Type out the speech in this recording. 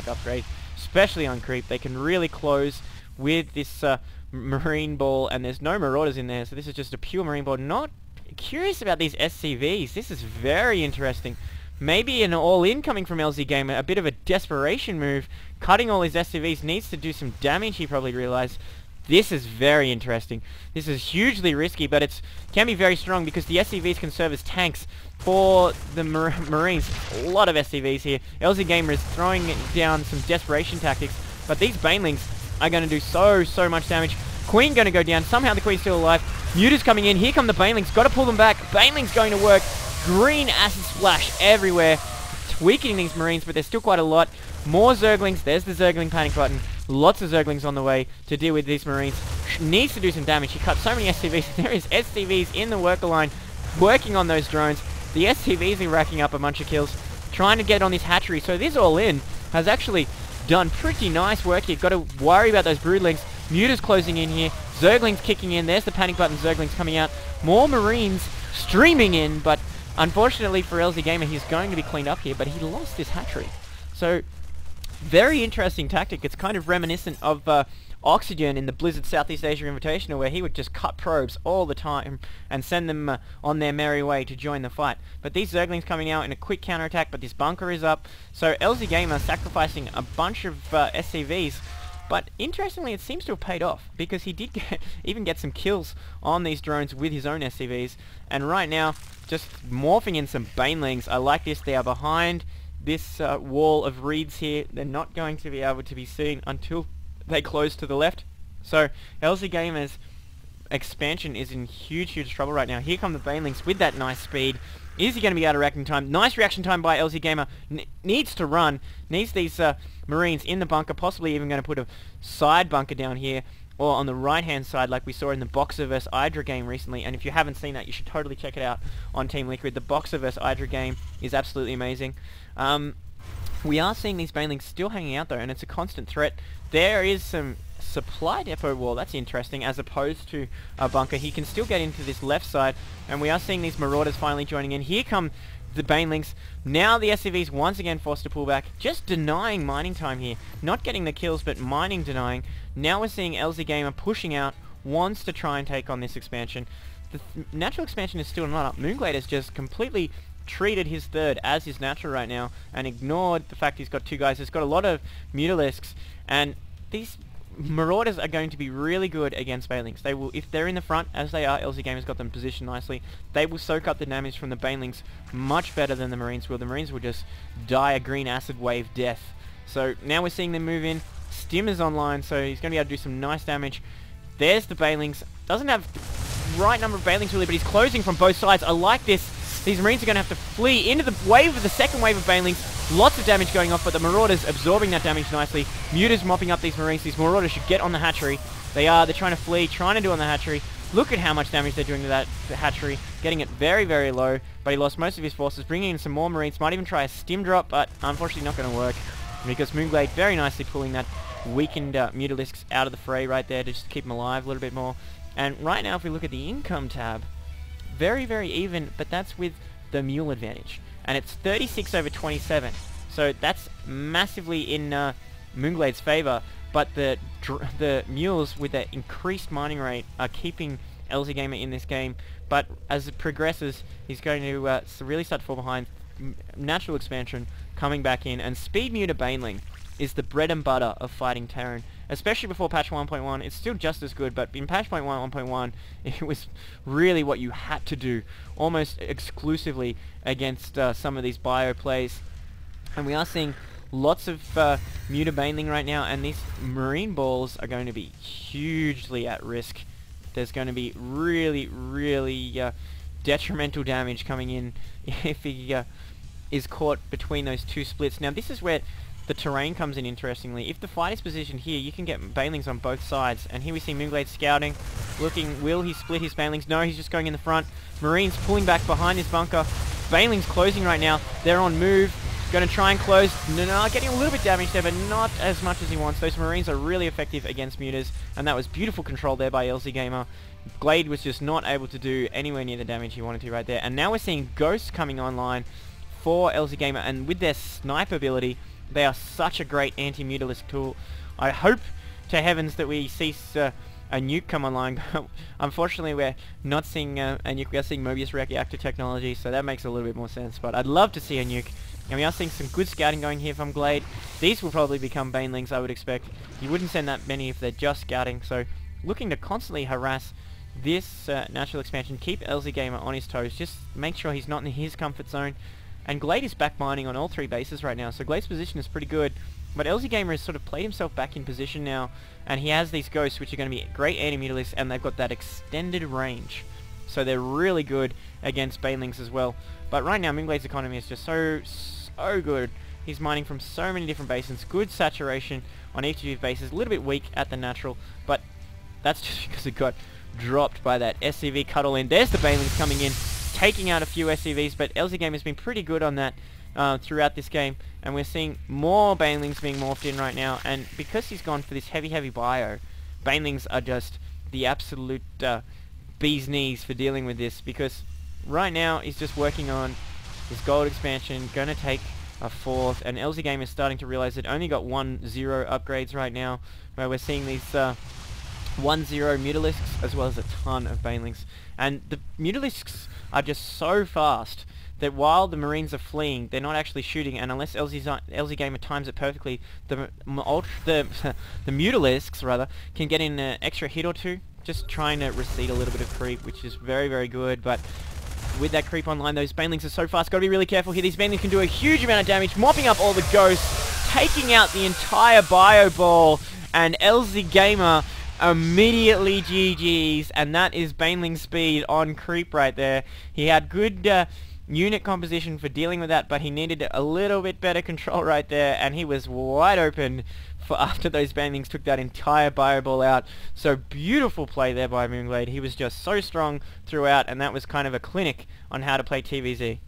upgrade, especially on creep. They can really close with this marine ball, and there's no marauders in there, so this is just a pure marine ball. Not curious about these SCVs. This is very interesting. Maybe an all-in coming from LzGamer, a bit of a desperation move. Cutting all his SCVs needs to do some damage, he probably realized. This is very interesting. This is hugely risky, but it can be very strong because the SCVs can serve as tanks for the Marines. A lot of SCVs here. LzGamer is throwing down some desperation tactics, but these Banelings are going to do so much damage. Queen going to go down. Somehow the Queen's still alive. Muta's coming in. Here come the Banelings. Got to pull them back. Banelings going to work. Green acid splash everywhere. Tweaking these Marines, but there's still quite a lot. More Zerglings. There's the Zergling panic button. Lots of Zerglings on the way to deal with these Marines. Needs to do some damage. He cut so many SCVs. There is SCVs in the worker line working on those drones. The SCVs are racking up a bunch of kills, trying to get on this hatchery. So this all-in has actually done pretty nice work here. Got to worry about those broodlings. Muta's closing in here. Zerglings kicking in. There's the panic button Zerglings coming out. More Marines streaming in, but unfortunately for LzGamer, he's going to be cleaned up here, but he lost his hatchery. So very interesting tactic. It's kind of reminiscent of Oxygen in the Blizzard Southeast Asia Invitational, where he would just cut probes all the time and send them on their merry way to join the fight. But these Zerglings coming out in a quick counterattack, but this bunker is up. So LzGamer sacrificing a bunch of SCVs, but interestingly it seems to have paid off, because he did even get some kills on these drones with his own SCVs. And right now, just morphing in some Banelings. I like this. They are behind this wall of reeds here. They're not going to be able to be seen until they close to the left. So LzGamer's expansion is in huge trouble right now. Here come the Banelings with that nice speed. Is he going to be out of reaction time? Nice reaction time by LzGamer. Needs to run. Needs these Marines in the bunker. Possibly even going to put a side bunker down here, or on the right hand side like we saw in the Boxer vs Hydra game recently. And if you haven't seen that, you should totally check it out on Team Liquid. The Boxer vs Hydra game is absolutely amazing. We are seeing these Banelings still hanging out though, and it's a constant threat. There is some supply depot wall. That's interesting, as opposed to a bunker. He can still get into this left side, and we are seeing these Marauders finally joining in. Here come the Banelings. Now the SCVs once again forced to pull back, just denying mining time here. Not getting the kills, but mining denying. Now we're seeing LzGamer pushing out, wants to try and take on this expansion. The natural expansion is still not up. mOOnGlaDe has just completely treated his third as his natural right now, and ignored the fact he's got two guys. He's got a lot of Mutalisks, and these Marauders are going to be really good against Banelings. They will, if they're in the front, as they are, LzGamer's got them positioned nicely, they will soak up the damage from the Banelings much better than the Marines will. The Marines will just die a green acid wave death. So now we're seeing them move in. Stim is online, so he's going to be able to do some nice damage. There's the Banelings. Doesn't have the right number of Banelings really, but he's closing from both sides. I like this. These Marines are going to have to flee into the wave of the second wave of Banelings. Lots of damage going off, but the Marauders absorbing that damage nicely. Muta's mopping up these Marines. These Marauders should get on the hatchery. They are. They're trying to flee, trying to do on the hatchery. Look at how much damage they're doing to that hatchery. Getting it very low, but he lost most of his forces. Bringing in some more Marines. Might even try a stim drop, but unfortunately not going to work, because mOOnGlaDe very nicely pulling that weakened Mutalisks out of the fray right there to just keep them alive a little bit more. And right now, if we look at the income tab, very even, but that's with the mule advantage, and it's 36 over 27, so that's massively in mOOnGlaDe's favor. But the mules with that increased mining rate are keeping LzGamer in this game, but as it progresses, he's going to really start to fall behind. Natural expansion coming back in, and speed muta Baneling is the bread and butter of fighting Terran, especially before patch 1.1. It's still just as good, but in patch 1.1, it was really what you had to do, almost exclusively against some of these bio plays. And we are seeing lots of muta Baneling right now, and these marine balls are going to be hugely at risk. There's going to be really detrimental damage coming in if he is caught between those two splits. Now this is where the terrain comes in interestingly. If the fight is positioned here, you can get Banelings on both sides. And here we see mOOnGlaDe scouting, looking, will he split his Banelings? No, he's just going in the front. Marines pulling back behind his bunker. Banelings closing right now. They're on move. Going to try and close. No, getting a little bit damaged there, but not as much as he wants. Those Marines are really effective against mutas, and that was beautiful control there by LzGamer. Glade was just not able to do anywhere near the damage he wanted to right there. And now we're seeing Ghosts coming online for LzGamer, and with their snipe ability, They are such a great anti-mutalisk tool. I hope to heavens that we see a nuke come online, but unfortunately we're not seeing a nuke. We are seeing Mobius reactor technology, so that makes a little bit more sense. But I'd love to see a nuke. And we are seeing some good scouting going here from Glade. These will probably become banelings, I would expect. You wouldn't send that many if they're just scouting, so looking to constantly harass this natural expansion. Keep LzGamer on his toes. Just make sure he's not in his comfort zone. And Glade is back mining on all 3 bases right now, so Glade's position is pretty good. But LzGamer has sort of played himself back in position now, and he has these ghosts which are going to be great anti-mutalisks, and they've got that extended range. So they're really good against banelings as well. But right now, mOOnGlade's economy is just so good. He's mining from so many different basins. Good saturation on each of his bases. A little bit weak at the natural, but that's just because it got dropped by that SCV cuddle in. There's the banelings coming in, taking out a few SCVs, but LzGamer has been pretty good on that throughout this game, and we're seeing more banelings being morphed in right now. And because he's gone for this heavy bio, banelings are just the absolute bee's knees for dealing with this, because right now he's just working on his gold expansion, gonna take a 4th, and LzGamer is starting to realize it only got 1-0 upgrades right now, where we're seeing these 1-0 mutalisks as well as a ton of banelings. And the mutalisks are just so fast that while the Marines are fleeing, they're not actually shooting, and unless LzGamer times it perfectly, the mutalisks rather can get in an extra hit or two, just trying to recede a little bit of creep, which is very good. But with that creep online, those banelings are so fast. Got to be really careful here. These banelings can do a huge amount of damage, mopping up all the ghosts, taking out the entire bio ball, and LzGamer immediately GG's, and that is baneling speed on creep right there. He had good unit composition for dealing with that, but he needed a little bit better control right there, and he was wide open for after those banelings took that entire bio ball out. So beautiful play there by mOOnGlaDe. He was just so strong throughout, and that was kind of a clinic on how to play TVZ.